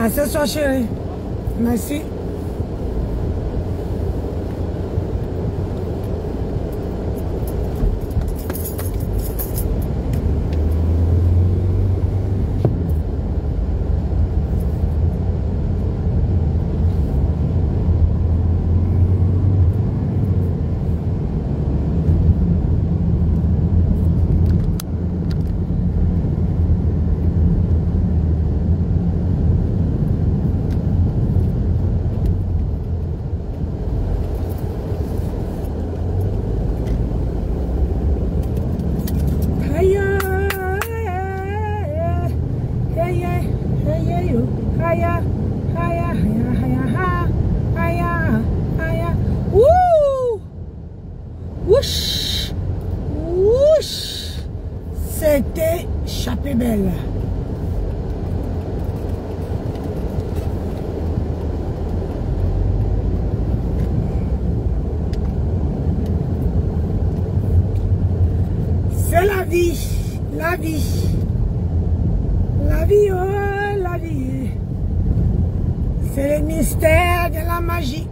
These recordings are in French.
À ce soir, chérie. Merci. C'était Chapé Belle. C'est la vie, la vie. La vie, oh, la vie. C'est le mystère de la magie.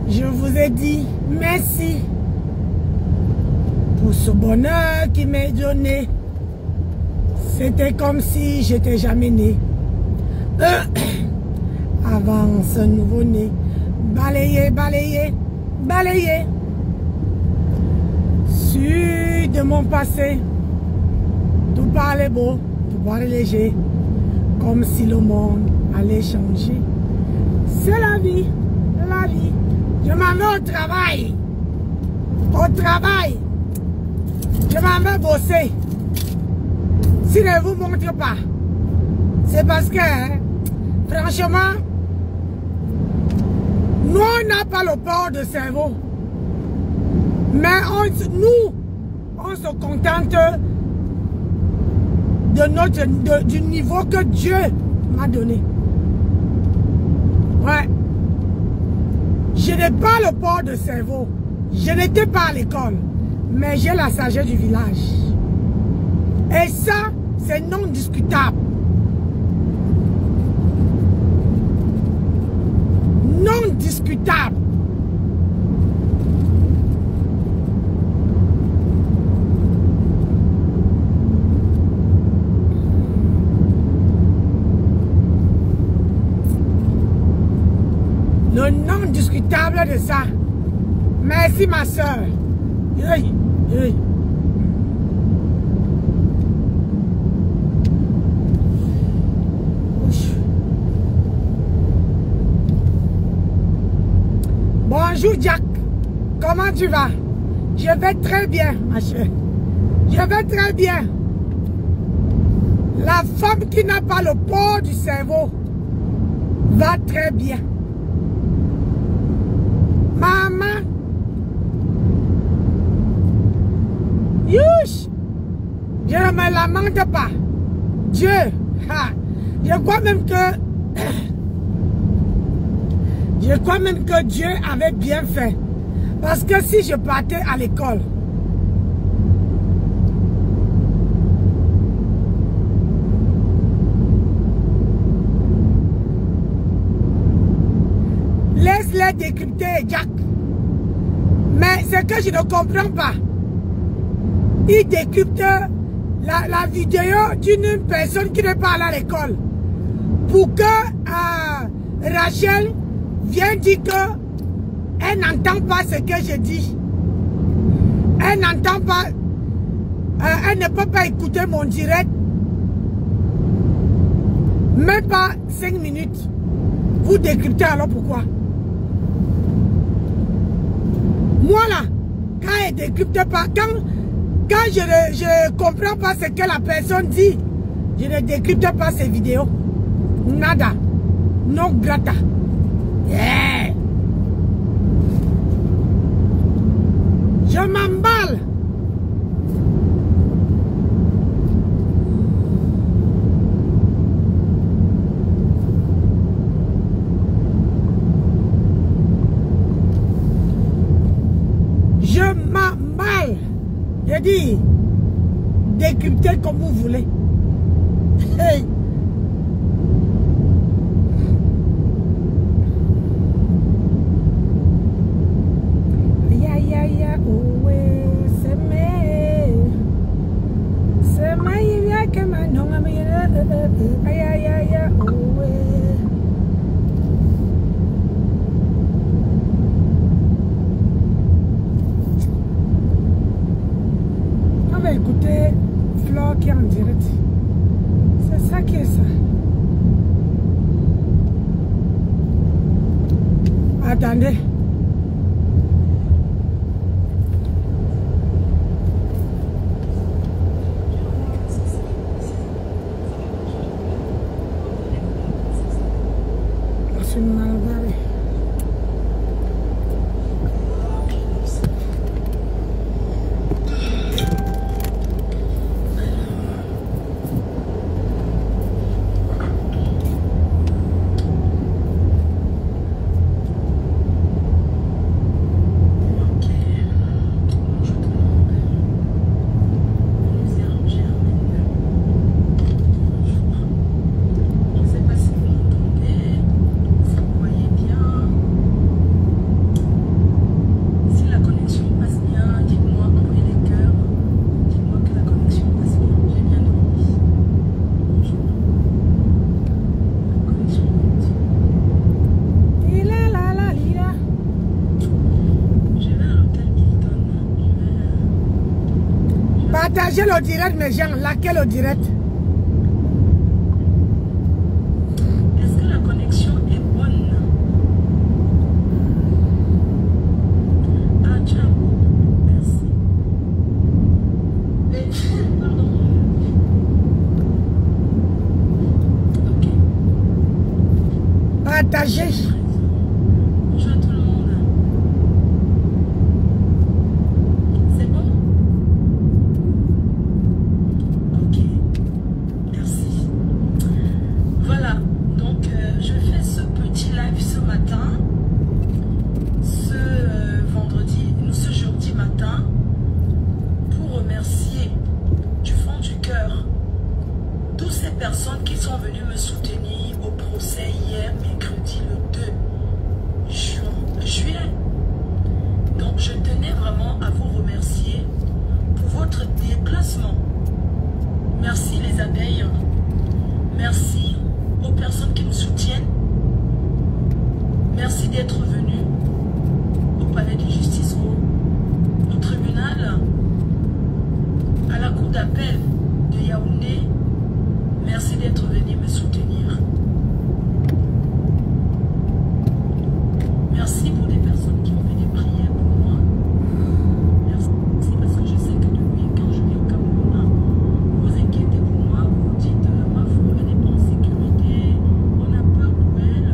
Je vous ai dit merci pour ce bonheur qui m'est donné. C'était comme si j'étais jamais né. Avant ce nouveau-né. Balayer, balayer, balayer. Sur de mon passé. Tout parlait beau, tout parlait léger. Comme si le monde allait changer. C'est la vie, la vie. Je m'en vais au travail. Au travail. Je m'en vais bosser. Si je ne vous montre pas, c'est parce que, franchement, nous, on n'a pas le port de cerveau. Mais nous, on se contente de du niveau que Dieu m'a donné. Ouais. Je n'ai pas le port de cerveau. Je n'étais pas à l'école. Mais j'ai la sagesse du village. Et ça, c'est non discutable. Non discutable. Le non discutable de ça. Merci ma soeur. Hey, hey. Bonjour Jack. Comment tu vas? Je vais très bien, ma chère. Je vais très bien. La femme qui n'a pas le port du cerveau va très bien. Maman, youch, je ne me lamente pas. Dieu, je crois même que Dieu avait bien fait. Parce que si je partais à l'école, laisse-les décrypter, Jack. Mais ce que je ne comprends pas, ils décryptent la vidéo d'une personne qui n'est pas allée à l'école. Pour que Rachel vienne dire qu'elle n'entend pas ce que je dis. Elle n'entend pas, elle ne peut pas écouter mon direct. Même pas 5 minutes. Vous décryptez alors pourquoi? Moi là, quand elle ne décrypte pas, quand je ne comprends pas ce que la personne dit, je ne décrypte pas ses vidéos. Nada. Non grata. Yeah. Je m'emballe. Je m'emballe. Je dis, décrypter comme vous voulez. Hey. On va écouter Flore qui est en direct. C'est ça qui est ça. Attendez. Je suis mal barré. Partagez le direct, mes gens. Laquelle au direct? Est-ce que la connexion est bonne? Ah, tiens. Merci. Pardon. Ok. Partagez. Bonjour à tout le monde. C'est bon? Ok. Merci. Voilà. Donc, je fais ce petit live ce matin. Ce jeudi matin. Pour remercier du fond du cœur toutes ces personnes qui sont venues me soutenir au procès hier, mercredi le 2 juin. Donc je tenais vraiment à vous remercier pour votre déplacement. Merci les abeilles. Merci aux personnes qui me soutiennent. Merci d'être venus au palais de justice, au tribunal, à la cour d'appel de Yaoundé. Merci d'être venus me soutenir. Merci pour les personnes qui ont fait des prières pour moi. Merci parce que je sais que depuis quand je viens au Cameroun, vous vous inquiétez pour moi, vous dites ma foi, elle n'est pas en sécurité, on a peur pour elle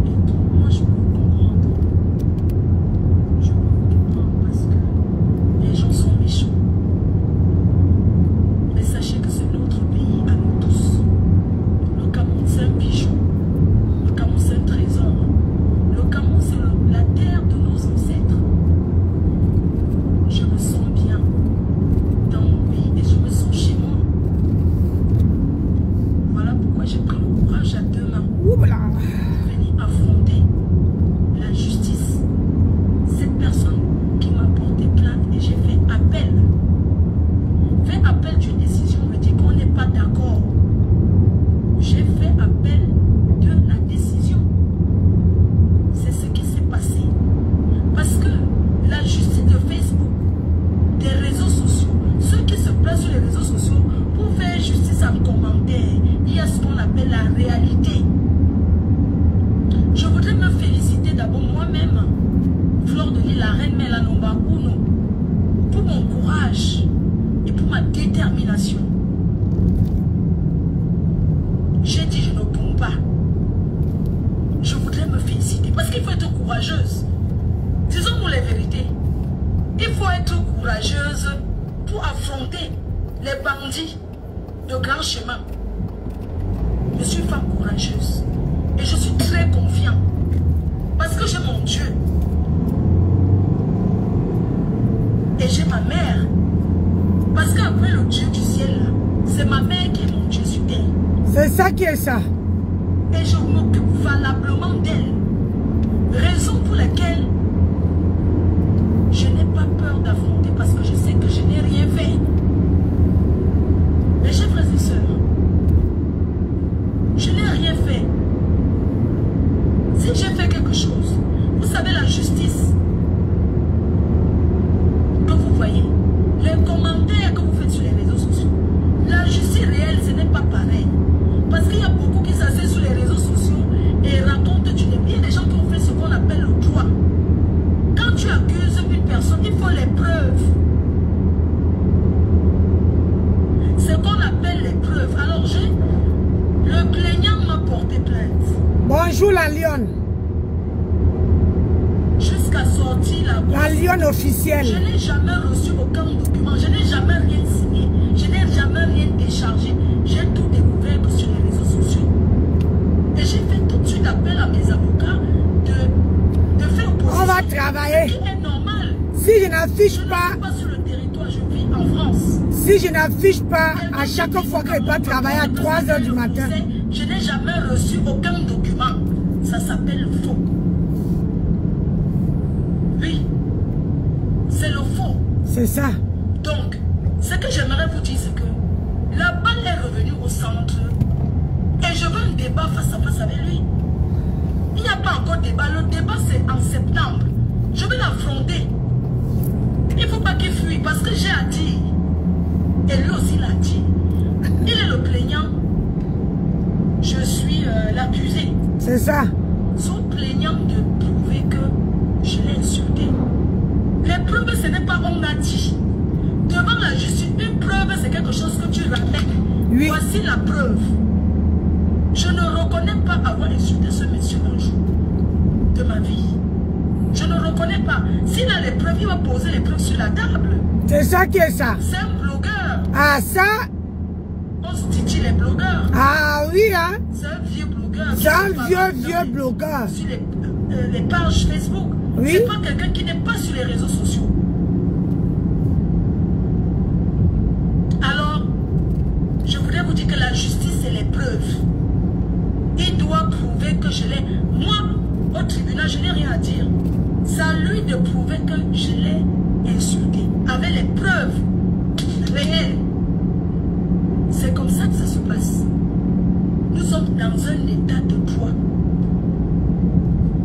et tout. Moi je peux vous comprendre. Je peux vous comprendre parce que les gens sont méchants. Mais sachez que c'est notre pays à nous tous. Le Cameroun c'est un bijou. Le Cameroun c'est un trésor. Le Cameroun c'est la terre de nos ancêtres. Je me sens bien dans mon pays et je me sens chez moi. Voilà pourquoi j'ai pris le courage à deux mains pour venir affronter la justice. Cette personne qui m'a porté plainte et j'ai fait appel. Fait appel d'une décision me dit qu'on n'est pas d'accord. J'ai fait appel de la décision. C'est ce qui s'est passé. Parce que la justice de Facebook, des réseaux sociaux, ceux qui se placent sur les réseaux sociaux pour faire justice en commentaire, il y a ce qu'on appelle la réalité. Je voudrais me féliciter d'abord moi-même, Flore de l'île, la reine Mélanomba Uno, pour mon courage et pour ma détermination. J'ai dit je ne pompe pas. Je voudrais me féliciter parce qu'il faut être courageuse. Disons-nous les vérités. Il faut être courageuse pour affronter les bandits de grand chemin. Je suis une femme courageuse et je suis très confiante parce que j'ai mon Dieu et j'ai ma mère Parce qu'après le Dieu du ciel, c'est ma mère qui est mon Dieu sur terre. C'est ça qui est ça. Et je m'occupe valablement d'elle. Raison pour laquelle je n'ai pas peur d'affronter parce que je sais que je n'ai rien fait. Mes chers frères et sœurs, je n'ai rien fait. Si j'ai fait quelque chose, vous savez la justice que vous voyez, les commentaires que vous faites sur les réseaux sociaux, la justice réelle, ce n'est pas pareil. Parce qu'il y a beaucoup qui s'asseyent sur les réseaux sociaux et racontent du débat. Il y a des gens qui ont fait ce qu'on appelle le droit. Quand tu accuses une personne, il faut les preuves. Ce qu'on appelle les preuves. Alors, le plaignant m'a porté plainte. Bonjour la lionne. Jusqu'à sortir la lionne officielle. Je n'ai jamais reçu aucun document. Je n'ai jamais rien signé. Je n'ai jamais rien déchargé. J'ai tout découvert sur les réseaux sociaux. Et j'ai fait tout de suite appel à mes avocats de faire opposition. On va travailler. Ce qui est normal. Si je n'affiche pas... Je ne suis pas sur le territoire, je vis en France. Si je n'affiche pas à chaque fois que je dois travailler à 3 h du matin. Je n'ai jamais reçu aucun document. Ça s'appelle faux. Oui. C'est le faux. C'est ça. Donc, ce que j'aimerais vous dire, c'est que la balle est revenue au centre. Et je veux un débat face à face avec lui. Il n'y a pas encore de débat. Le débat, c'est en septembre. Je vais l'affronter. Il ne faut pas qu'il fuit parce que j'ai à dire. Et lui aussi l'a dit. Il est le plaignant. Je suis l'accusé. C'est ça. Son plaignant de prouver que je l'ai insulté. Les preuves, ce n'est pas on a dit. Devant la justice, une preuve, c'est quelque chose que tu ramènes. Oui. Voici la preuve. Je ne reconnais pas avoir insulté ce monsieur un jour de ma vie. Je ne reconnais pas. S'il a les preuves, il va poser les preuves sur la table. C'est ça qui est ça. C'est un blogueur. Ah, ça? On se dit les blogueurs. Ah oui, hein? C'est un vieux blogueur. C'est un vieux blogueur. Sur les pages Facebook. Oui. C'est pas quelqu'un qui n'est pas sur les réseaux sociaux. Alors, je voudrais vous dire que la justice, c'est les preuves. Il doit prouver que je l'ai. Moi, au tribunal, je n'ai rien à dire. C'est à lui de prouver que je l'ai insulté. Avec les preuves réelles. C'est comme ça que ça se passe. Nous sommes dans un état de droit.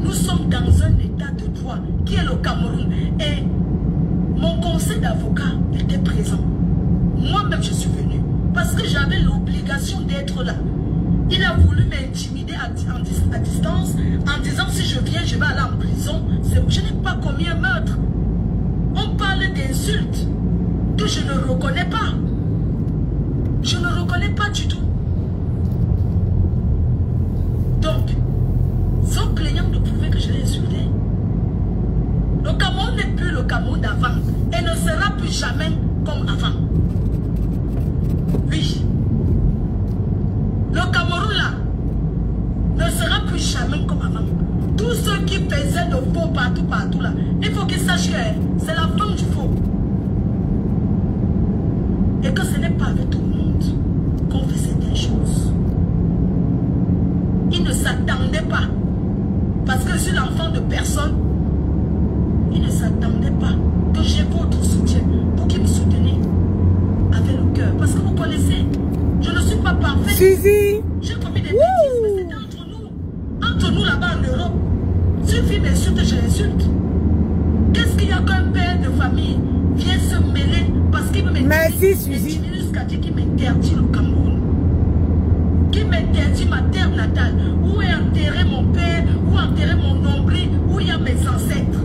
Nous sommes dans un état de droit qui est le Cameroun. Et mon conseil d'avocat était présent. Moi-même, je suis venu parce que j'avais l'obligation d'être là. Il a voulu m'intimider à distance en disant si je viens, je vais aller en prison. Je n'ai pas commis un meurtre. On parle d'insultes que je ne reconnais pas. Je ne reconnais pas du tout. Donc, son plaignant de prouver que je l'ai insulté. Le Cameroun n'est plus le Cameroun d'avant et ne sera plus jamais comme avant. Oui. Le Cameroun là ne sera plus jamais comme avant. Tous ceux qui faisaient de faux partout là, il faut qu'ils sachent que c'est la fin du faux. Et que ce n'est pas avec tout le monde qu'on fait certaines choses. Il ne s'attendait pas. Parce que je suis l'enfant de personne. Il ne s'attendait pas que j'ai votre soutien pour qu'il me soutenait avec le cœur. Parce que vous connaissez, je ne suis pas parfaite. Suzy. J'ai commis des bêtises, mais c'était entre nous. Entre nous là-bas en Europe. Si une fille m'insulte, je l'insulte. Qu'est-ce qu'il y a qu'un père de famille vient se mêler parce qu'il veut Merci, Suzy. Jusqu'à dire qu'il m'interdit le Cameroun. Qui m'interdit ma terre natale. Où est enterré mon père, où est enterré mon nombril, où il y a mes ancêtres.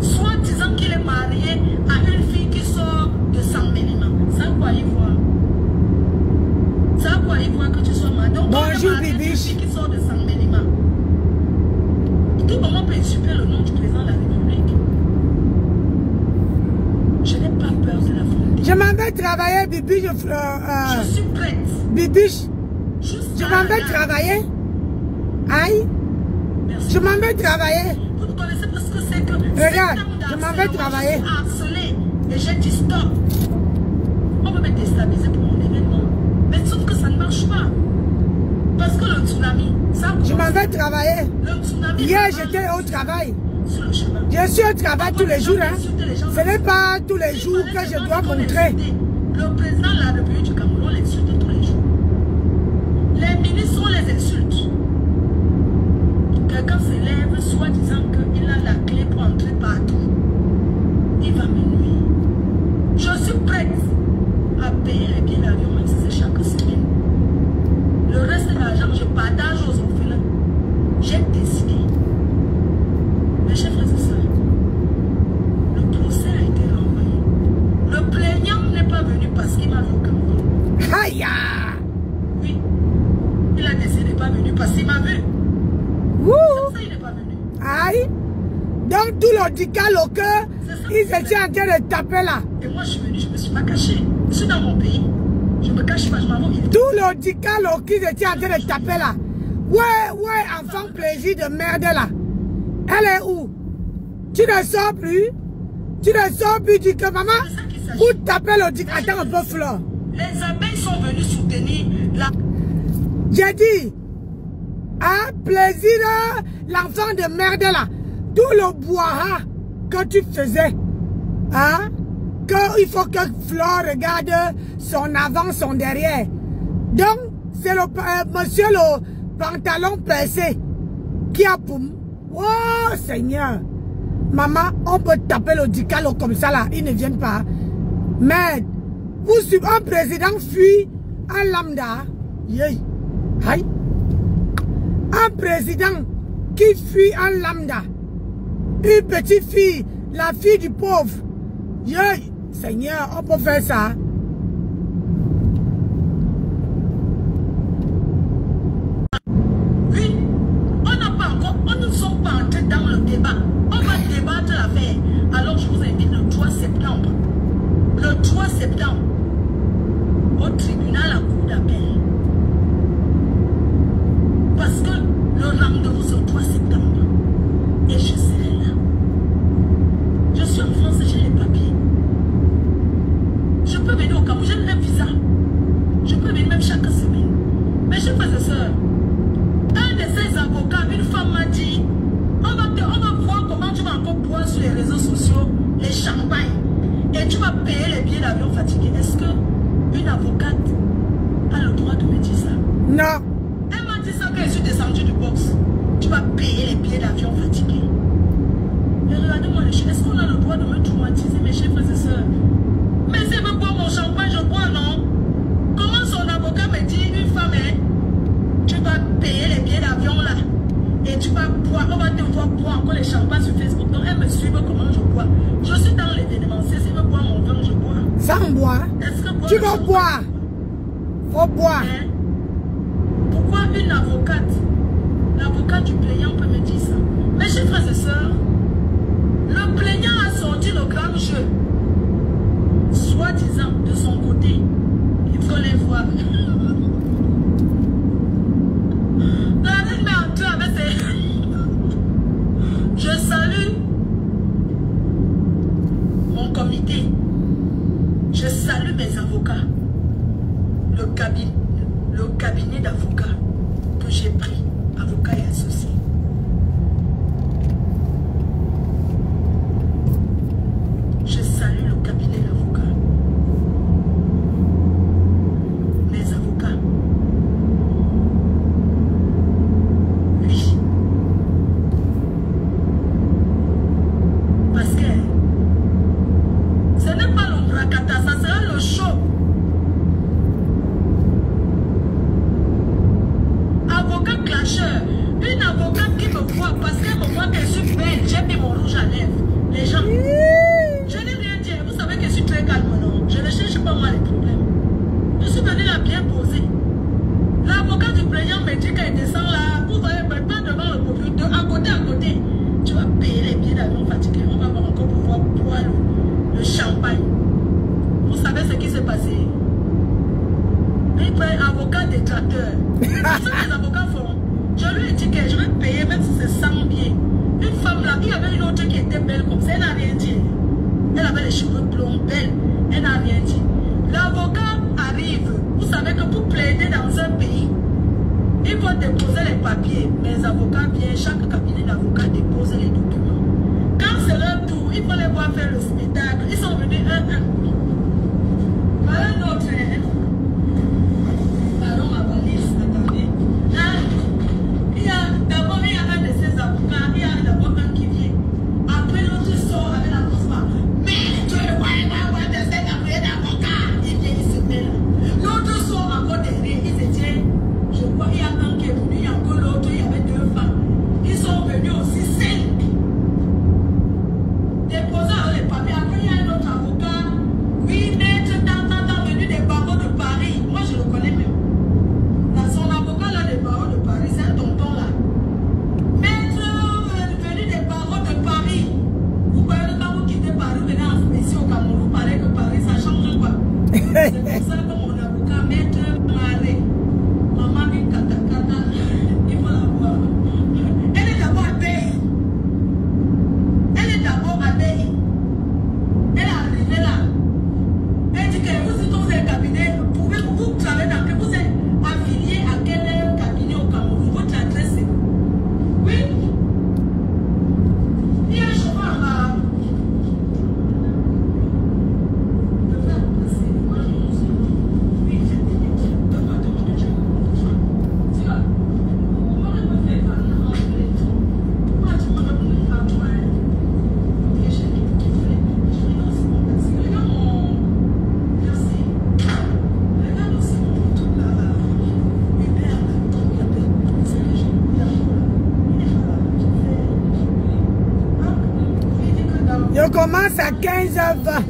Soit disant qu'il est marié à une fille qui sort de Saint-Ménima. Ça quoi y voir? Ça quoi y voir que tu sois marié? Donc, bonjour, une fille qui sort de Saint-Ménima. Tout le monde peut insulter le nom du président de la République. Je n'ai pas peur de la frontière. Je m'en vais travailler, Bibi. Je suis prête. Bibi. Je m'en vais travailler. Aïe. Merci. Je m'en vais travailler. Vous ne connaissez pas ce que c'est que... Regarde, je m'en vais travailler. Harcelé. Et j'ai dit stop. On veut me déstabiliser pour mon événement. Mais sauf que ça ne marche pas. Parce que le tsunami, ça... Je m'en vais travailler. Le tsunami... Hier, j'étais au travail. Sur le chemin. Je suis au travail tous les jours. Hein. Ce n'est pas tous les jours que je dois montrer. Le président de la République du Cameroun l'insulte tous les jours. Les ministres, on les insulte. Quelqu'un se lève, soit disant qu'il a la clé pour entrer partout. Il va me nuire. Je suis prête à payer les billets d'avion, même si c'est chaque semaine. Le reste de l'argent, je partage aux orphelins. J'ai décidé. Mes chers frères et sœurs, le procès a été renvoyé. Le plaignant n'est pas venu parce qu'il m'a vu au Cameroun. Aïe! Oui. Il a décidé de ne pas venir parce qu'il m'a vu. Wouh! Ça, il n'est pas venu. Aïe! Donc tout l'Odical au cœur, ils étaient en train de taper là. Et moi, je suis venu, je ne me suis pas caché. Je suis dans mon pays. Je me cache pas, je m'en vais. Tout l'Odical au qui étaient en train de taper là. Ouais, enfant plaisir de merde là. Elle est où? Tu ne sors plus? Tu ne sors plus, dis que maman, vous tapez l'Odical. Attends un peu, Fleur. Les abeilles sont venues soutenir la... J'ai dit, ah, plaisir, l'enfant de merde là. Tout le bois que tu faisais, hein, qu'il faut que Flore regarde son avant, son derrière. Donc, c'est le monsieur le pantalon percé qui a pour... Oh, Seigneur. Maman, on peut taper le dicalo comme ça là, ils ne viennent pas. Mais, vous suivez un président fuit un lambda. Yeah. Aïe. Un président qui fuit un lambda. Une petite fille, la fille du pauvre. Yeah. Seigneur, on peut faire ça. Oui, on n'a pas encore, on ne sommes pas entrés dans le débat. On va débattre l'affaire. Alors je vous invite le 3 septembre. Le 3 septembre, au tribunal à cour d'appel. Parce que le rendez-vous c'est le 3 septembre. Et je serai là. Je suis en France et j'ai les papiers. Je peux venir au Cameroun, j'ai un visa. Je peux venir même chaque semaine. Mais je fais ça. Un de ces avocats, une femme m'a dit, on va voir comment tu vas encore boire sur les réseaux sociaux les champagnes. Et tu vas payer les billets d'avion fatigués. Est-ce qu'une avocate a le droit de me dire ça? Non. Elle m'a dit ça quand je suis descendue du box. Tu vas payer les billets d'avion fatigués. Mais regardez-moi les choses. Est-ce qu'on a le droit de me traumatiser, mes chers frères et sœurs? Mais si elle veut boire mon champagne, je bois, non? Comment son avocat me dit, une femme, hein, tu vas payer les billets d'avion là. Et tu vas boire, on va te voir boire encore les champagnes sur Facebook. Donc elle me suit comment je bois. Je suis dans l'événementiel, si elle veut boire mon vin, je bois. Sans boire. Tu vas boire. Faut boire. Hein? Pourquoi une avocate, l'avocat du plaignant peut me dire ça? Mes chers frères et sœurs, le plaignant a sorti le grand jeu. Soi-disant, de son côté, il faut les voir. La reine m'est entrée avec ses... Je salue mon comité. Je salue mes avocats. Le cabinet d'avocats que j'ai pris, avocats et associés. Je salue le cabinet d'avocats. Mes avocats. Oui. Parce que ce n'est pas le bracata, ça sera le show. Avocat clasheur, une avocate qui me voit parce qu'elle me voit que je suis belle, j'ai mis mon rouge à lèvres. Les gens, je n'ai rien dit, vous savez que je suis très calme, non? Je ne cherche pas moi les problèmes. Je suis venue là bien posée. L'avocat du plaignant me dit qu'elle descend là, vous voyez, pas devant le propriétaire, à côté. Tu vas payer les billets d'avion fatigués, on va encore pouvoir boire le champagne. Vous savez ce qui s'est passé? Il prend un avocat détracteur. Ce que les avocats font, je lui ai dit que je vais payer même si c'est 100 billets. Une femme là, il y avait une autre qui était belle comme ça, elle n'a rien dit. Elle avait les cheveux blonds, belle, elle n'a rien dit. L'avocat arrive. Vous savez que pour plaider dans un pays, il faut déposer les papiers. Les avocats viennent, chaque cabinet d'avocats dépose les documents. Quand c'est leur tour, il faut les voir faire le spectacle. Ils sont venus un. Voilà notre. Pardon, ma valise, attendez. D'abord, il y a un de ces avocats, il y a d'abord un qui vient. Après, l'autre sort avec la grosse voix. Mais tu ne vois pas de cet avocat. Il vient, il se met là. L'autre sort encore derrière, il se tient. Je crois qu'il y a un qui est venu, il y a encore l'autre, il y avait 2 femmes. Ils sont venus aussi 5. Déposant les papiers. Après, il y a un autre avocat. Oui, maître, tant, venu des barreaux de Paris. Moi, je le connais même. Dans son avocat, là, des barreaux de Paris, c'est un tonton là. Maître, venu des barreaux de Paris. Vous voyez, quand vous quittez Paris, vous venez ici au Cameroun, vous parlez que Paris, ça change quoi. C'est pour ça que mon avocat, maître Maré. Maman dit kata, il faut la voir. Elle est d'abord abeille. Elle est d'abord abeille. Elle est arrivée là. Elle dit que vous êtes cabinet, vous travaillez dans que vous êtes affilié à quel cabinet au Cameroun. Votre adresse est où? Oui. Il y a un chauffeur là. Je commence à 15h20.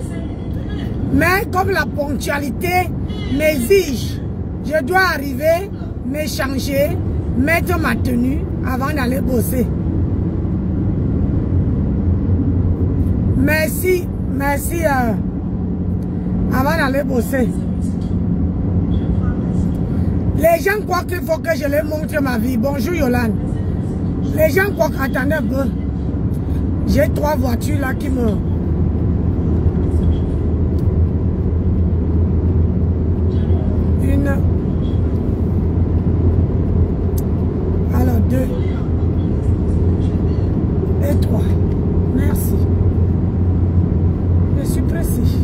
Mais comme la ponctualité m'exige, je dois arriver, me changer, mettre ma tenue avant d'aller bosser. Merci, avant d'aller bosser. Les gens croient qu'il faut que je leur montre ma vie. Bonjour Yolande. Les gens croient qu'attendez un peu. J'ai 3 voitures là qui me... Une. Alors 2. Et 3. Merci. Je suis précis.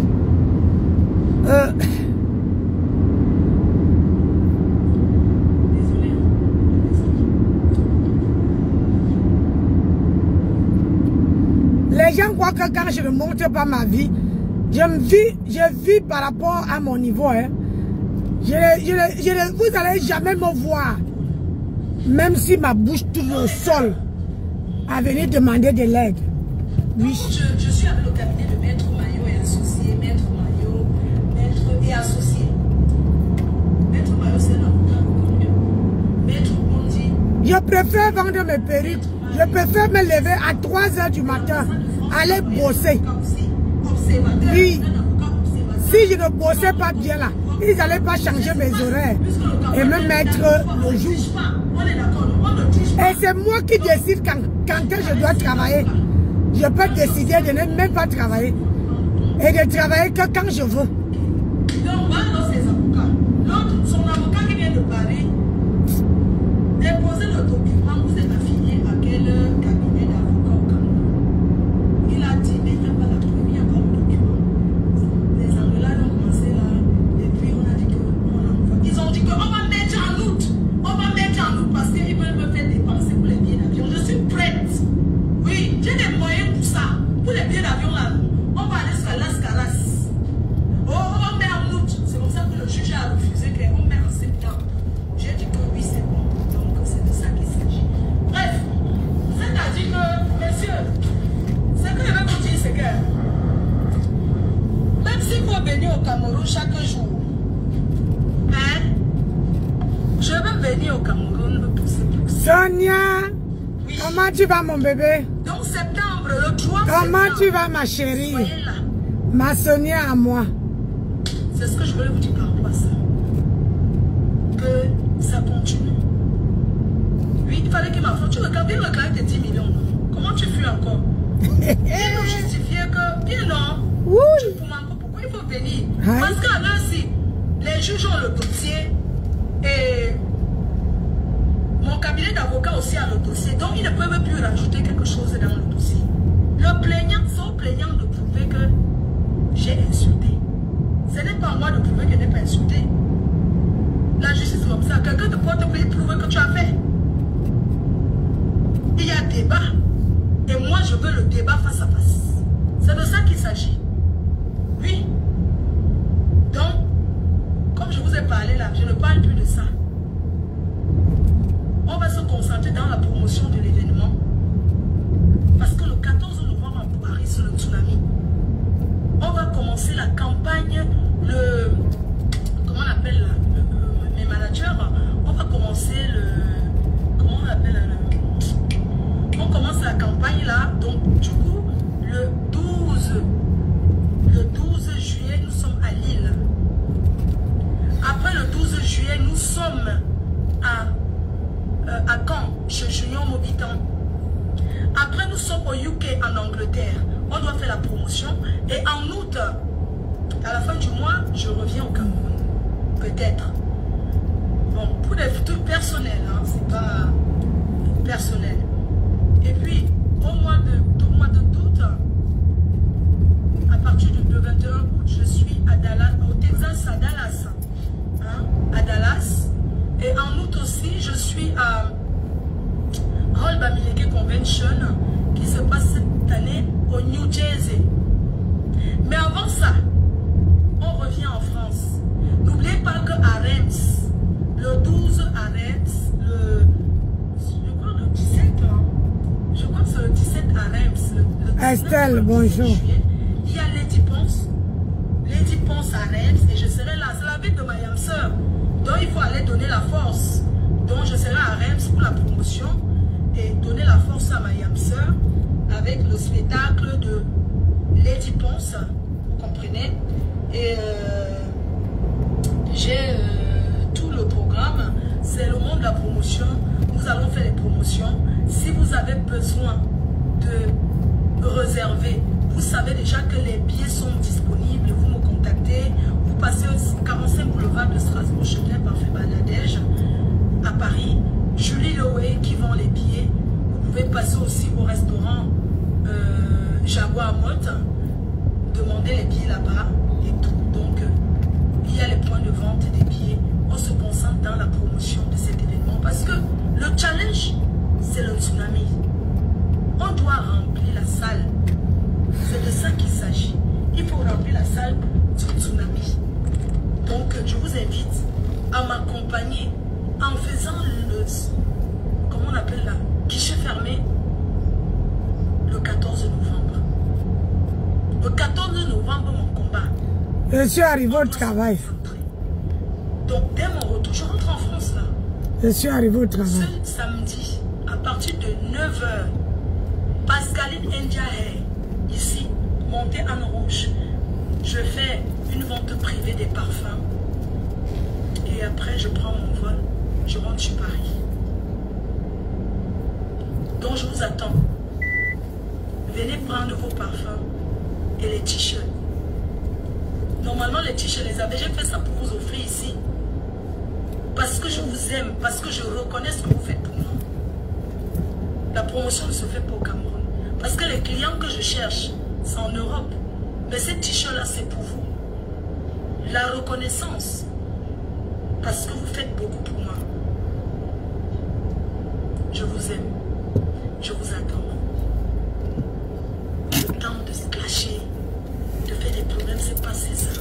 Les gens croient que quand je ne montre pas ma vie, je vis par rapport à mon niveau. Hein. Vous n'allez jamais me voir, même si ma bouche tourne au sol, à venir demander de l'aide. Oui. Je suis avec le cabinet de Maître Maillot et associé, Maître Maillot, Maître et associé. Maître Maillot, c'est un avocat reconnu. Maître Bondi. Je préfère vendre mes perruques. Je préfère me lever à 3 h du matin, aller bosser. Oui. Si je ne bossais pas bien là, ils n'allaient pas changer mes horaires et me mettre le jour. Et c'est moi qui décide quand je dois travailler. Je peux décider de ne même pas travailler et de travailler que quand je veux. Donc, va dans ses avocats. Son avocat qui vient de Paris, déposer le document, vous êtes affilié à quel cabinet d'avocats au Cameroun. Il a dit, mais il n'y a pas la première comme document. Les Anglais ont commencé là, et puis on a dit qu'on envoie. Ils ont dit qu'on va mettre en août. On va mettre en août parce qu'ils veulent me faire dépenser pour les billets d'avion. Je suis prête. Oui, j'ai des moyens pour ça. Pour les billets d'avion là, on va aller sur Las Caras. Oh, on met en août. C'est comme ça que le juge a refusé qu'on met en septembre. J'ai dit que oui, c'est bon. Donc, c'est de ça qu'il s'agit. Bref, c'est-à-dire que, messieurs, ce que je vais vous dire, c'est que même s'il faut venir au Cameroun chaque jour, hein, je veux venir au Cameroun le plus possible. Sonia, oui. Comment tu vas mon bébé? Donc, septembre, le 3 septembre. Comment tu vas ma chérie? Soyez là. Ma Sonia à moi. C'est ce que je voulais vous dire par rapport à ça. Que ça continue. Oui, il fallait qu'il m'affronte. Tu regardes bien le gars de 10 millions. Comment tu fuis encore? Il nous justifiait que, bien non. Oui. Tu fumes encore. Pourquoi il faut venir. Parce qu'à l'heure-ci, les juges ont le dossier et mon cabinet d'avocat aussi a le dossier. Donc, ils ne peuvent plus rajouter quelque chose dans le dossier. Le plaignant, son plaignant de prouver que j'ai insulté. Ce n'est pas à moi de prouver que je n'ai pas insulté. La justice comme ça. Quelqu'un te porte plainte prouver que tu as fait. Il y a débat. Et moi, je veux le débat face à face. C'est de ça qu'il s'agit. Oui. Donc, comme je vous ai parlé là, je ne parle plus de ça. On va se concentrer dans la promotion de l'événement. Parce que le 14 novembre à Paris, c'est le tsunami. On va commencer la campagne, comment on appelle mes managers, on va commencer comment on appelle on commence la campagne là, donc du coup, le 12 juillet, nous sommes à Lille. Après le 12 juillet, nous sommes à Caen, chez Junior Mobitan. Après, nous sommes au UK, en Angleterre. On doit faire la promotion. Et en août, à la fin du mois, je reviens au Cameroun. Peut-être. Bon, pour des trucs personnels, hein, c'est pas personnel. Et puis, au mois d'août, à partir du 21 août, je suis à Dallas, au Texas, à Dallas. Hein, à Dallas. Et en août aussi, je suis à Roll Bamileke Convention qui se passe cette année au New Jersey. Mais avant ça, on revient en France. N'oubliez pas que à Reims, le 12 à Reims, je crois le 17, hein, je crois que c'est le 17 à Reims. Le Estelle, bonjour. Il y a Lady Ponce à Reims et je serai là. C'est la ville de ma yam sœur. Donc il faut aller donner la force. Donc je serai à Reims pour la promotion et donner la force à ma yam sœur avec le spectacle de Lady Ponce, vous comprenez. Et j'ai tout le programme, c'est le monde de la promotion. Nous allons faire les promotions. Si vous avez besoin de réserver, vous savez déjà que les billets sont disponibles, vous me contactez, vous passez au 45 boulevard de Strasbourg, chemin parfait Banadège, à Paris, Julie Loé qui vend les billets. Vous pouvez passer aussi au restaurant Jaguar Motte, demander les billets là-bas et tout. Donc, il y a les points de vente des billets. On se concentre dans la promotion de cet événement parce que le challenge, c'est le tsunami. On doit remplir la salle. C'est de ça qu'il s'agit. Il faut remplir la salle du tsunami. Donc, je vous invite à m'accompagner en faisant comment on appelle là, guichet fermé le 14 novembre. Le 14 novembre, mon combat. Je suis arrivé au travail. Donc, dès mon retour, je rentre en France là. Je suis arrivé au travail. Ce samedi, à partir de 9h, Pascaline Ndiaye, ici, montée en rouge. Je fais une vente privée des parfums. Et après, je prends mon vol. Je rentre sur Paris. Donc, je vous attends. Venez prendre vos parfums et les t-shirts. Normalement, les t-shirts, les avais. J'ai fait ça pour vous offrir ici. Parce que je vous aime, parce que je reconnais ce que vous faites pour moi. La promotion ne se fait pas au Cameroun. Parce que les clients que je cherche, c'est en Europe. Mais ces t-shirts-là, c'est pour vous. La reconnaissance. Parce que vous faites beaucoup pour moi. Je vous aime. Je vous adore. Le temps de se clasher, de faire des problèmes, c'est passé ça.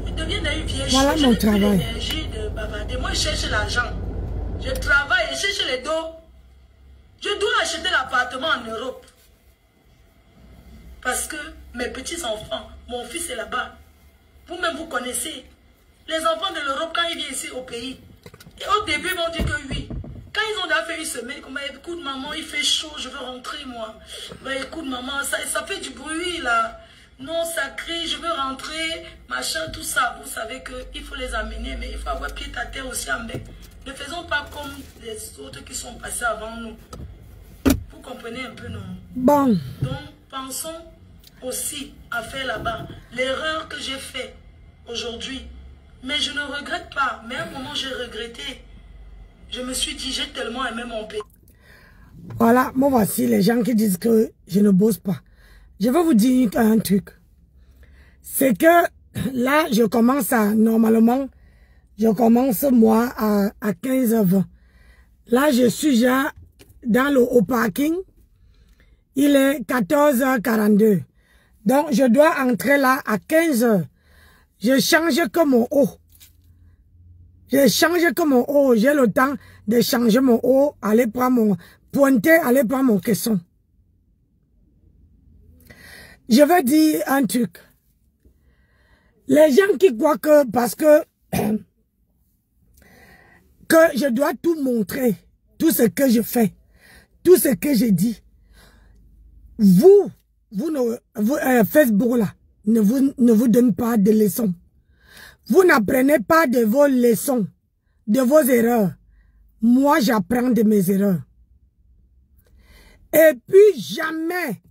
Je deviens d'ailleurs vieille. Voilà mon travail. L'énergie de bavarder. Moi, je cherche l'argent. Je travaille et cherche les dos. Je dois acheter l'appartement en Europe. Parce que mes petits-enfants, mon fils est là-bas. Vous-même, vous connaissez. Les enfants de l'Europe, quand ils viennent ici au pays, et au début, ils vont dire que oui. Quand ils ont déjà fait une semaine, comme écoute maman, il fait chaud, je veux rentrer moi. Ben, écoute maman, ça fait du bruit là. Non, ça crie, je veux rentrer, machin, tout ça. Vous savez qu'il faut les amener, mais il faut avoir pied à terre aussi en bec. Ne faisons pas comme les autres qui sont passés avant nous. Vous comprenez un peu, non? Bon. Donc, pensons aussi à faire là-bas. L'erreur que j'ai faite aujourd'hui. Mais je ne regrette pas. Mais à un moment, j'ai regretté. Je me suis dit, j'ai tellement aimé mon pays. Voilà, moi voici les gens qui disent que je ne bosse pas. Je vais vous dire un truc. C'est que là, je commence à, normalement, je commence moi à 15h20. Là, je suis déjà dans le haut parking. Il est 14h42. Donc, je dois entrer là à 15h. Je change que mon haut. Je change que mon haut. J'ai le temps de changer mon haut, aller prendre mon pointer, aller prendre mon caisson. Je veux dire un truc. Les gens qui croient que parce que je dois tout montrer, tout ce que je fais, tout ce que je dis. Facebook là, ne vous donne pas de leçons. Vous n'apprenez pas de vos leçons, de vos erreurs. Moi, j'apprends de mes erreurs. Et puis jamais,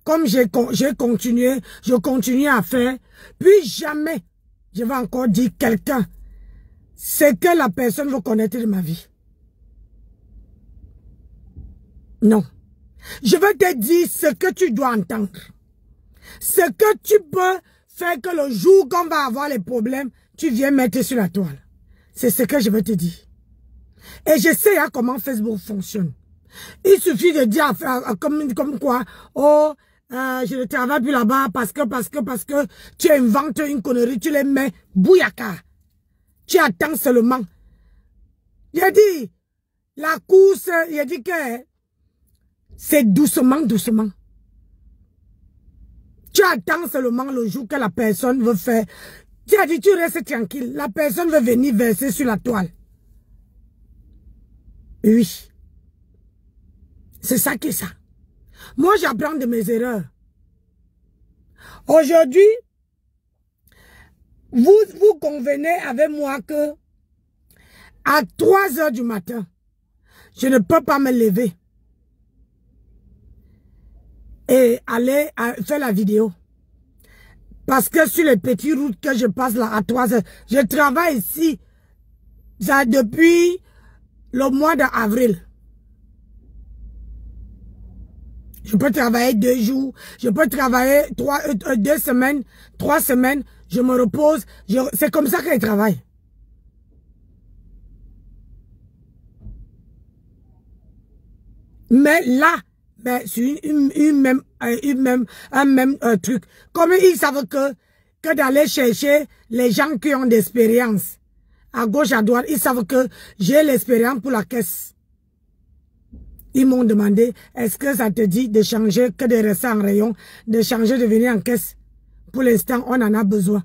comme je continue à faire, puis jamais, je vais encore dire quelqu'un ce que la personne veut connaître de ma vie. Non. Je vais te dire ce que tu dois entendre. Ce que tu peux faire que le jour qu'on va avoir les problèmes, tu viens mettre sur la toile. C'est ce que je vais te dire. Et je sais comment Facebook fonctionne. Il suffit de dire comme quoi, oh, je ne travaille plus là-bas parce que tu inventes une connerie, tu les mets bouyaka. Tu attends seulement. J'ai dit, la course, j'ai dit que c'est doucement, doucement. Tu attends seulement le jour que la personne veut faire. Tu as dit, tu restes tranquille. La personne veut venir verser sur la toile. Oui. C'est ça qui est ça. Moi, j'apprends de mes erreurs. Aujourd'hui, vous convenez avec moi que à 3h du matin, je ne peux pas me lever et aller faire la vidéo. Parce que sur les petites routes que je passe là à 3h, je travaille ici ça, depuis le mois d'avril. Je peux travailler 2 jours, je peux travailler 2 semaines, 3 semaines, je me repose. C'est comme ça que je travaille. Mais là, c'est un même truc. Comme ils savent que d'aller chercher les gens qui ont d'expérience, à gauche, à droite, ils savent que j'ai l'expérience pour la caisse. Ils m'ont demandé, est-ce que ça te dit de changer, que de rester en rayon, de changer, de venir en caisse? Pour l'instant, on en a besoin.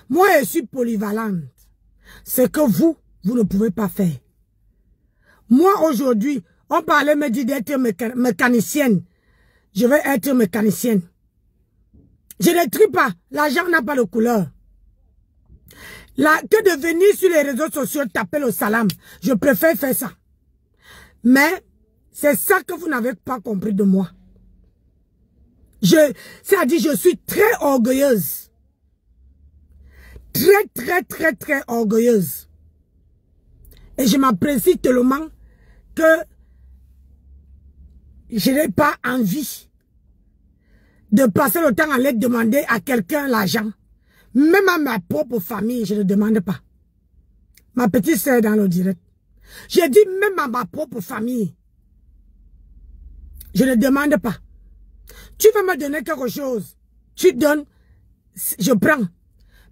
Moi, je suis polyvalente. Ce que vous ne pouvez pas faire. Moi, aujourd'hui, on parlait, me dit d'être mécanicienne. Je vais être mécanicienne. Je ne trie pas. L'argent n'a pas de couleur. Que de venir sur les réseaux sociaux taper le salam. Je préfère faire ça. Mais, c'est ça que vous n'avez pas compris de moi. C'est-à-dire, je suis très orgueilleuse. Très orgueilleuse. Et je m'apprécie tellement que je n'ai pas envie de passer le temps à aller demander à quelqu'un l'argent. Même à ma propre famille, je ne demande pas. Ma petite sœur dans le direct. J'ai dit même à ma propre famille. Je ne demande pas. Tu veux me donner quelque chose, tu donnes, je prends.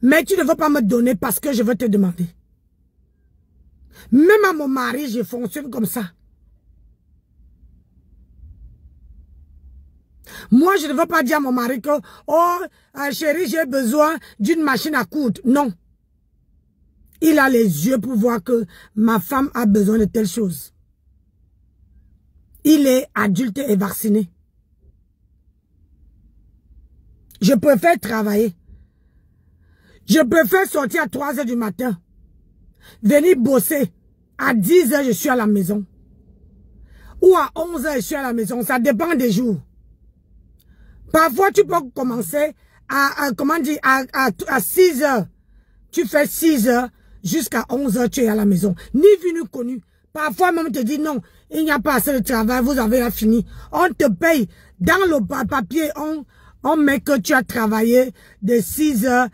Mais tu ne veux pas me donner parce que je veux te demander. Même à mon mari, je fonctionne comme ça. Moi, je ne veux pas dire à mon mari que, oh, chérie, j'ai besoin d'une machine à coudre. Non. Il a les yeux pour voir que ma femme a besoin de telle chose. Il est adulte et vacciné. Je préfère travailler. Je préfère sortir à 3h du matin. Venir bosser. À 10h, je suis à la maison. Ou à 11h, je suis à la maison. Ça dépend des jours. Parfois, tu peux commencer comment dire, à 6 heures. Tu fais 6 heures jusqu'à 11 heures, tu es à la maison. Ni vu ni connu. Parfois même te dit non, il n'y a pas assez de travail, vous avez fini. On te paye. Dans le papier, on met que tu as travaillé de 6 heures,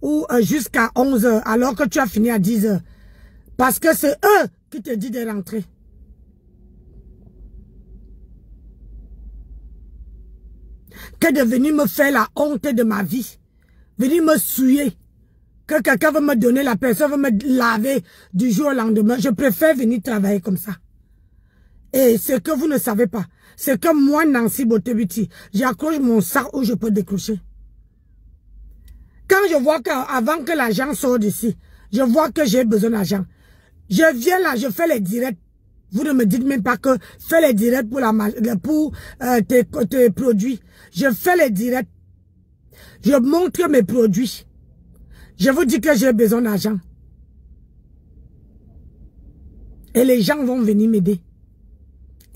ou jusqu'à 11 heures, alors que tu as fini à 10 heures. Parce que c'est eux qui te disent de rentrer. Que de venir me faire la honte de ma vie. Venir me souiller. Que quelqu'un veut me donner, la personne veut me laver du jour au lendemain. Je préfère venir travailler comme ça. Et ce que vous ne savez pas, c'est que moi, Nancy Botebuti, j'accroche mon sac où je peux décrocher. Quand je vois qu'avant que l'argent sorte d'ici, je vois que j'ai besoin d'argent. Je viens là, je fais les directs. Vous ne me dites même pas que fais les directs pour tes produits. Je fais les directs. Je montre mes produits. Je vous dis que j'ai besoin d'argent. Et les gens vont venir m'aider.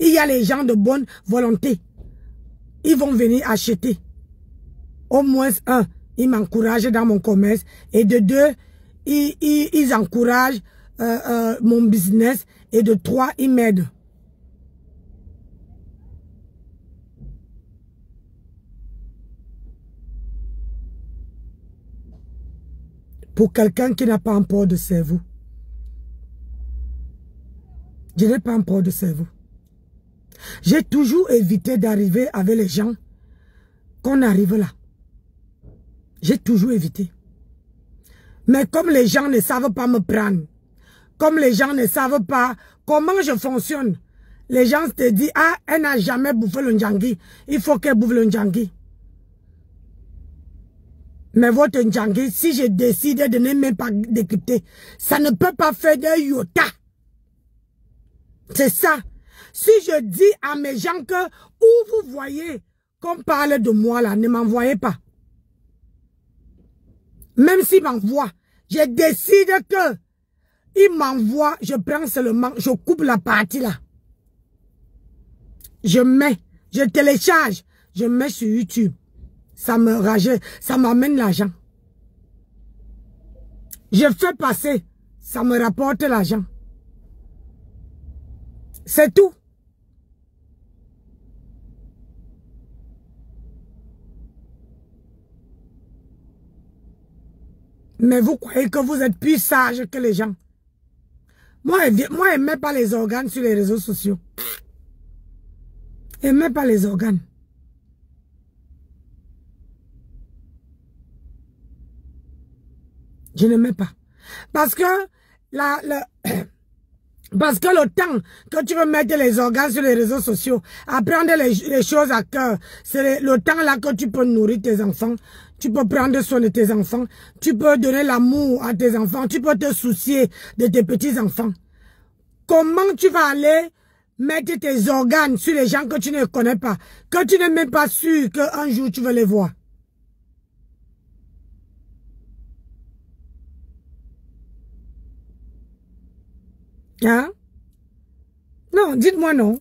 Il y a les gens de bonne volonté. Ils vont venir acheter. Au moins un, ils m'encouragent dans mon commerce. Et de deux, ils encouragent mon business. Et de trois, ils m'aident. Pour quelqu'un qui n'a pas un port de cerveau. Je n'ai pas un port de cerveau. J'ai toujours évité d'arriver avec les gens qu'on arrive là. J'ai toujours évité. Mais comme les gens ne savent pas me prendre, comme les gens ne savent pas comment je fonctionne, les gens te disent, ah, elle n'a jamais bouffé le njangui, il faut qu'elle bouffe le njangui. Mais votre njangui, si je décide de ne même pas décrypter, ça ne peut pas faire de iota. C'est ça. Si je dis à mes gens que, où vous voyez qu'on parle de moi là, ne m'envoyez pas. Même s'ils m'envoient, je décide que ils m'envoient, je prends seulement, je coupe la partie là. Je mets, je télécharge, je mets sur YouTube. Ça me rajeunit, ça m'amène l'argent. Je fais passer, ça me rapporte l'argent. C'est tout. Mais vous croyez que vous êtes plus sage que les gens. Moi, je ne mets pas les organes sur les réseaux sociaux. Je ne mets pas les organes. Je ne mets pas. Parce que parce que le temps que tu veux mettre les organes sur les réseaux sociaux, apprendre les choses à cœur, c'est le temps là que tu peux nourrir tes enfants, tu peux prendre soin de tes enfants, tu peux donner l'amour à tes enfants, tu peux te soucier de tes petits-enfants. Comment tu vas aller mettre tes organes sur les gens que tu ne connais pas, que tu n'es même pas sûr qu'un jour tu veux les voir? Hein? Non, dites-moi non.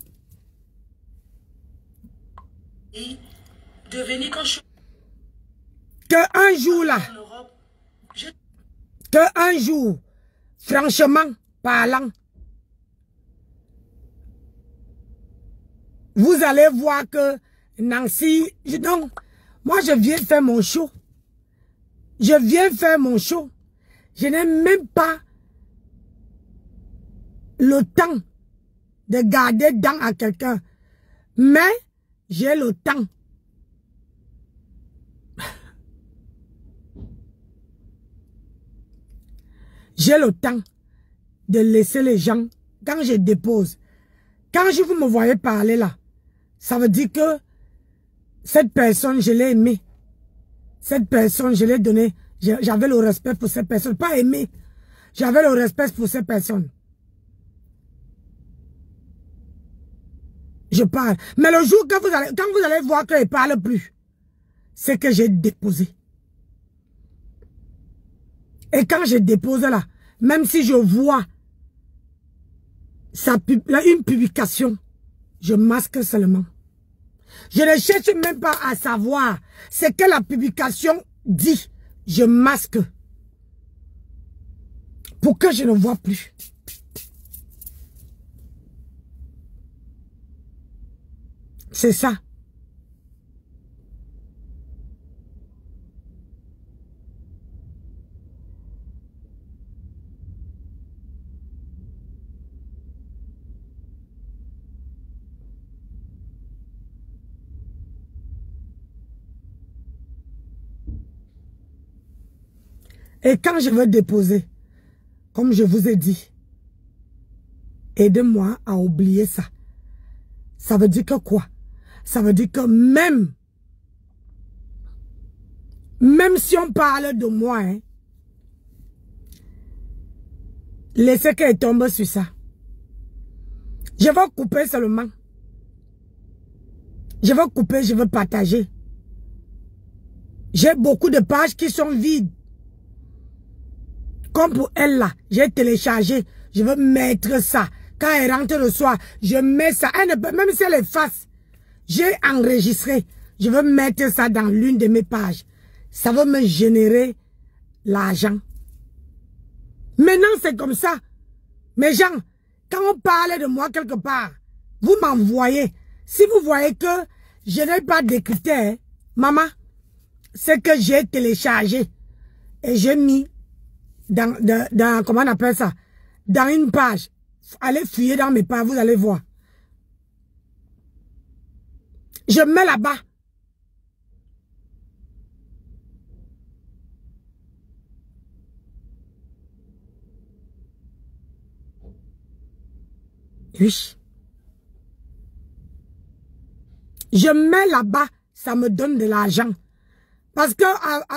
Et devenir quand je... Que un jour là, que un jour, franchement parlant, vous allez voir que Nancy, non, moi je viens faire mon show. Je viens faire mon show. Je n'ai même pas le temps de garder dents à quelqu'un. Mais j'ai le temps. J'ai le temps de laisser les gens, quand je dépose, quand vous me voyez parler là, ça veut dire que cette personne, je l'ai aimée. Cette personne, je l'ai donnée. J'avais le respect pour cette personne. Pas aimé. J'avais le respect pour cette personne. Je parle. Mais le jour que quand vous allez voir que je ne parle plus, c'est que j'ai déposé. Et quand je dépose là, même si je vois une publication, je masque seulement. Je ne cherche même pas à savoir ce que la publication dit. Je masque. Pour que je ne vois plus. C'est ça. Et quand je veux déposer, comme je vous ai dit, aidez-moi à oublier ça. Ça veut dire que quoi? Ça veut dire que même si on parle de moi, hein, laissez qu'elle tombe sur ça. Je vais couper seulement. Je vais couper, je vais partager. J'ai beaucoup de pages qui sont vides. Comme pour elle là, j'ai téléchargé, je veux mettre ça. Quand elle rentre le soir, je mets ça. Elle ne peut, même si elle efface, j'ai enregistré. Je veux mettre ça dans l'une de mes pages. Ça va me générer l'argent. Maintenant, c'est comme ça. Mais gens, quand on parle de moi quelque part, vous m'envoyez. Si vous voyez que je n'ai pas décrypté, hein, maman, c'est que j'ai téléchargé et j'ai mis dans comment on appelle ça, dans une page. Allez fouiller dans mes pages, vous allez voir. Je mets là-bas. Oui. Je mets là-bas, ça me donne de l'argent. Parce que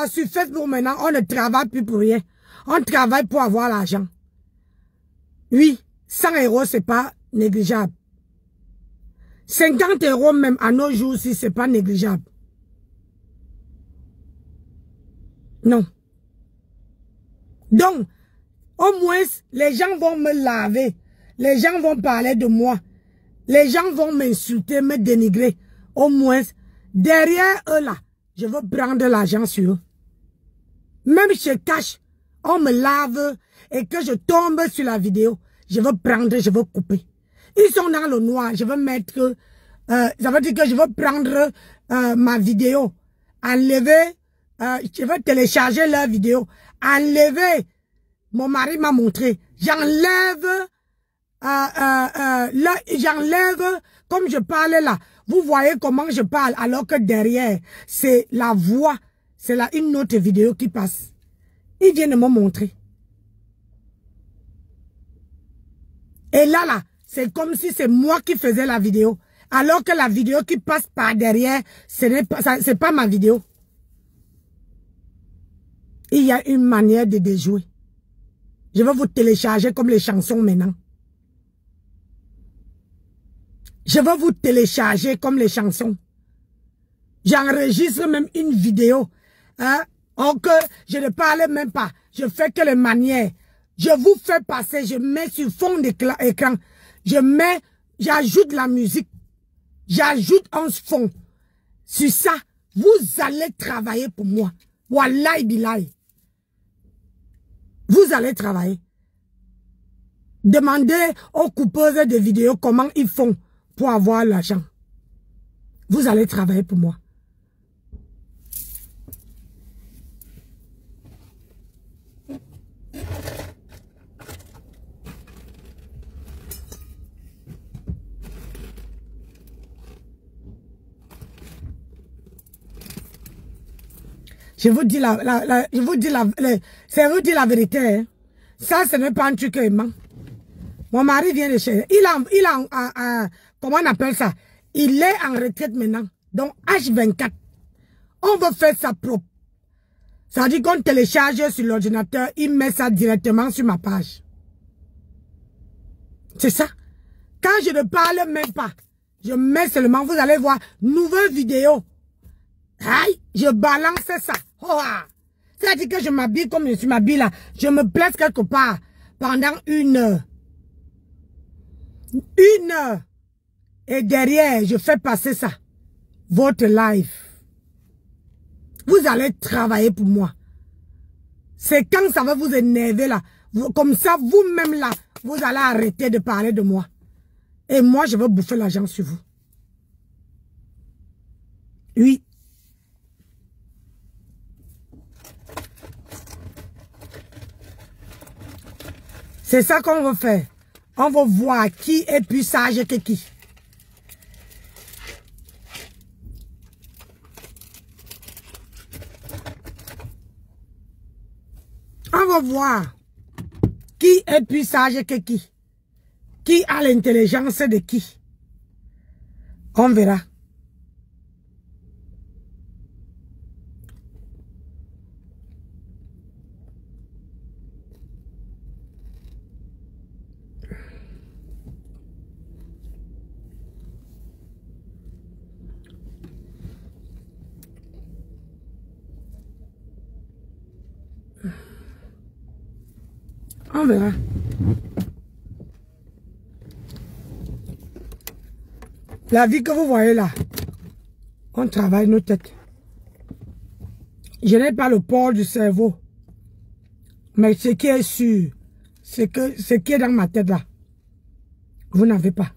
sur Facebook maintenant, on ne travaille plus pour rien. On travaille pour avoir l'argent. Oui, 100 €, c'est pas négligeable. 50 € même à nos jours, si c'est pas négligeable. Non. Donc, au moins, les gens vont me laver. Les gens vont parler de moi. Les gens vont m'insulter, me dénigrer. Au moins, derrière eux là, je veux prendre l'argent sur eux. Même si je cache, on me lave et que je tombe sur la vidéo, je veux prendre, je veux couper. Ils sont dans le noir, je veux mettre, ça veut dire que je veux prendre ma vidéo, enlever, je veux télécharger leur vidéo, enlever, mon mari m'a montré, j'enlève, j'enlève, comme je parle là, vous voyez comment je parle, alors que derrière, c'est la voix, c'est là une autre vidéo qui passe. Il vient de me montrer. Et là, c'est comme si c'est moi qui faisais la vidéo. Alors que la vidéo qui passe par derrière, ce n'est pas, c'est pas ma vidéo. Il y a une manière de déjouer. Je vais vous télécharger comme les chansons maintenant. Je vais vous télécharger comme les chansons. J'enregistre même une vidéo. Hein? Or que je ne parle même pas. Je fais que les manières. Je vous fais passer. Je mets sur fond d'écran. Je mets, j'ajoute la musique. J'ajoute un fond. Sur ça, vous allez travailler pour moi. Wallahi billahi. Vous allez travailler. Demandez aux coupeuses de vidéos comment ils font pour avoir l'argent. Vous allez travailler pour moi. Je vous dis la vérité. Hein. Ça, ce n'est pas un truc aimant. Mon mari vient de chez... comment on appelle ça? Il est en retraite maintenant. Donc, H24. On veut faire ça propre. Ça veut dire qu'on télécharge sur l'ordinateur, il met ça directement sur ma page. C'est ça. Quand je ne parle même pas, je mets seulement, vous allez voir, nouvelle vidéo. Aïe, je balance ça. Oh, c'est-à-dire que je m'habille comme je m'habille là. Je me place quelque part pendant 1 heure. 1 heure. Et derrière, je fais passer ça. votre life. Vous allez travailler pour moi. C'est quand ça va vous énerver là. Comme ça, vous-même là, vous allez arrêter de parler de moi. Et moi, je vais bouffer l'argent sur vous. Oui. C'est ça qu'on va faire. On va voir qui est plus sage que qui. On va voir qui est plus sage que qui. Qui a l'intelligence de qui. On verra. On verra. La vie que vous voyez là, on travaille nos têtes. Je n'ai pas le port du cerveau. Mais ce qui est sûr, c'est que ce qui est dans ma tête là, vous n'avez pas.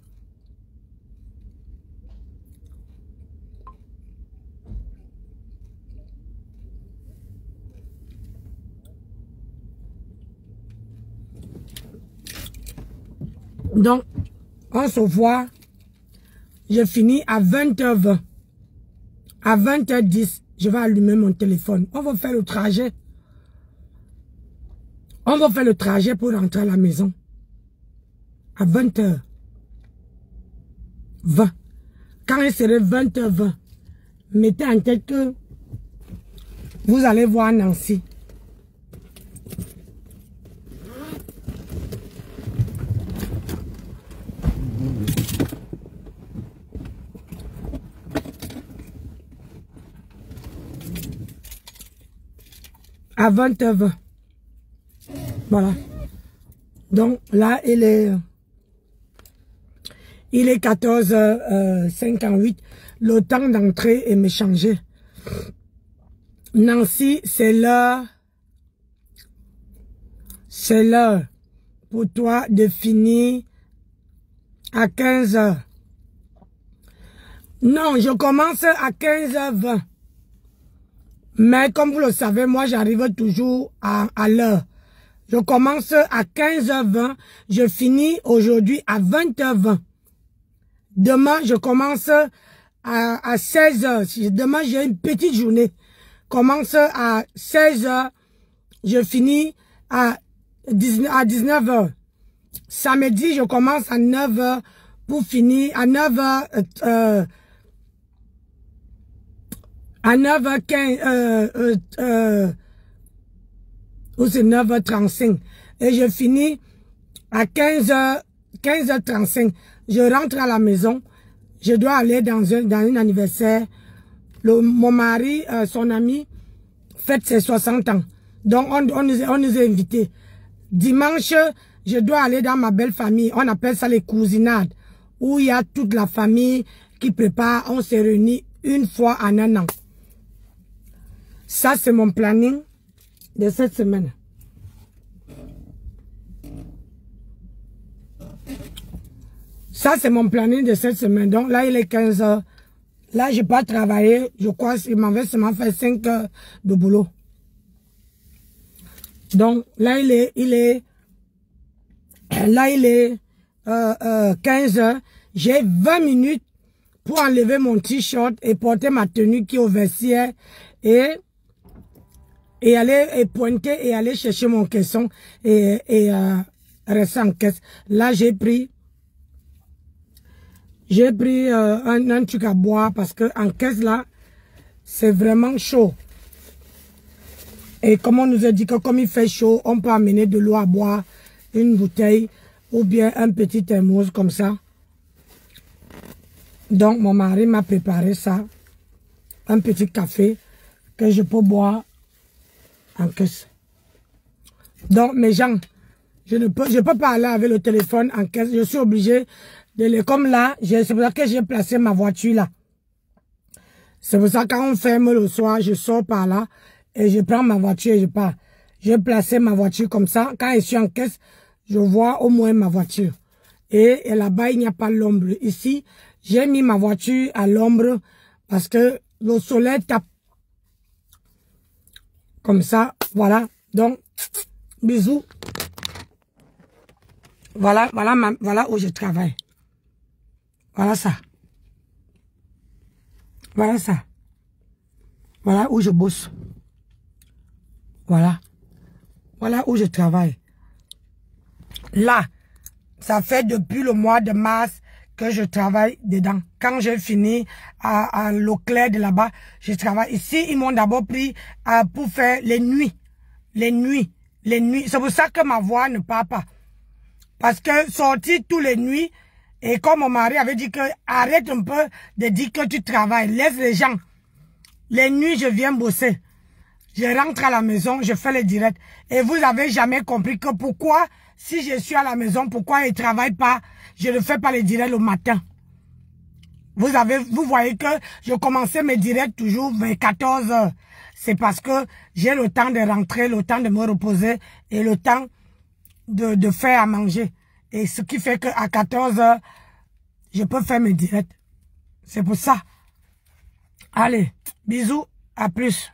Donc, on se voit. Je finis à 20h20. À 20h10, je vais allumer mon téléphone. On va faire le trajet. On va faire le trajet pour rentrer à la maison. À 20h20. Quand il serait 20h20, mettez en tête que vous allez voir Nancy. À 20h20. Voilà. Donc là, il est 14h58. Le temps d'entrer et me changer. Nancy, c'est l'heure. C'est l'heure pour toi de finir à 15h. Non, je commence à 15h20. Mais comme vous le savez, moi j'arrive toujours à l'heure. Je commence à 15h20. Je finis aujourd'hui à 20h20. Demain, je commence à 16h. Demain, j'ai une petite journée. Commence à 16h. Je finis à 19h. Samedi, je commence à 9h pour finir à 9h. À 9h15, ou c'est 9h35. Et je finis à 15h35. Je rentre à la maison. Je dois aller dans un anniversaire. Mon mari, son ami, fête ses 60 ans. Donc, on nous a invités. Dimanche, je dois aller dans ma belle famille. On appelle ça les cousinades. Où il y a toute la famille qui prépare. On se réunit une fois en un an. Ça, c'est mon planning de cette semaine. Ça, c'est mon planning de cette semaine. Donc là, il est 15h. Là, je n'ai pas travaillé. Je crois qu'il m'avait seulement fait 5 heures de boulot. Donc là, il est 15h. J'ai 20 minutes pour enlever mon t-shirt et porter ma tenue qui est au vestiaire et aller pointer et aller chercher mon caisson et rester en caisse. Là, j'ai pris un truc à boire parce que en caisse là, c'est vraiment chaud. Et comme on nous a dit que comme il fait chaud, on peut amener de l'eau à boire, une bouteille ou bien un petit thermos comme ça. Donc mon mari m'a préparé ça, un petit café que je peux boire en caisse. Donc mes gens, je ne peux pas aller avec le téléphone en caisse. Je suis obligé de le, comme là, c'est pour ça que j'ai placé ma voiture là. C'est pour ça que quand on ferme le soir, je sors par là et je prends ma voiture et je pars. Je vais placer ma voiture comme ça. Quand je suis en caisse, je vois au moins ma voiture. Et là-bas, il n'y a pas l'ombre. Ici, j'ai mis ma voiture à l'ombre parce que le soleil tape. Comme ça, voilà. Donc, bisous. Voilà où je travaille. Voilà ça. Voilà ça. Voilà où je bosse. Voilà. Voilà où je travaille. Là, ça fait depuis le mois de mars que je travaille dedans. Quand j'ai fini à Leclerc de là-bas, je travaille ici. Ils m'ont d'abord pris pour faire les nuits. Les nuits. C'est pour ça que ma voix ne part pas. Parce que sortir tous les nuits, et comme mon mari avait dit que arrête un peu de dire que tu travailles, laisse les gens. Les nuits, je viens bosser. Je rentre à la maison, je fais les directs. Et vous avez jamais compris que pourquoi, si je suis à la maison, pourquoi je ne travaille pas, je ne fais pas les directs le matin. Vous voyez que je commençais mes directs toujours vers 14 h. C'est parce que j'ai le temps de rentrer, le temps de me reposer et le temps de faire à manger. Et ce qui fait qu'à 14 h, je peux faire mes directs. C'est pour ça. Allez, bisous, à plus.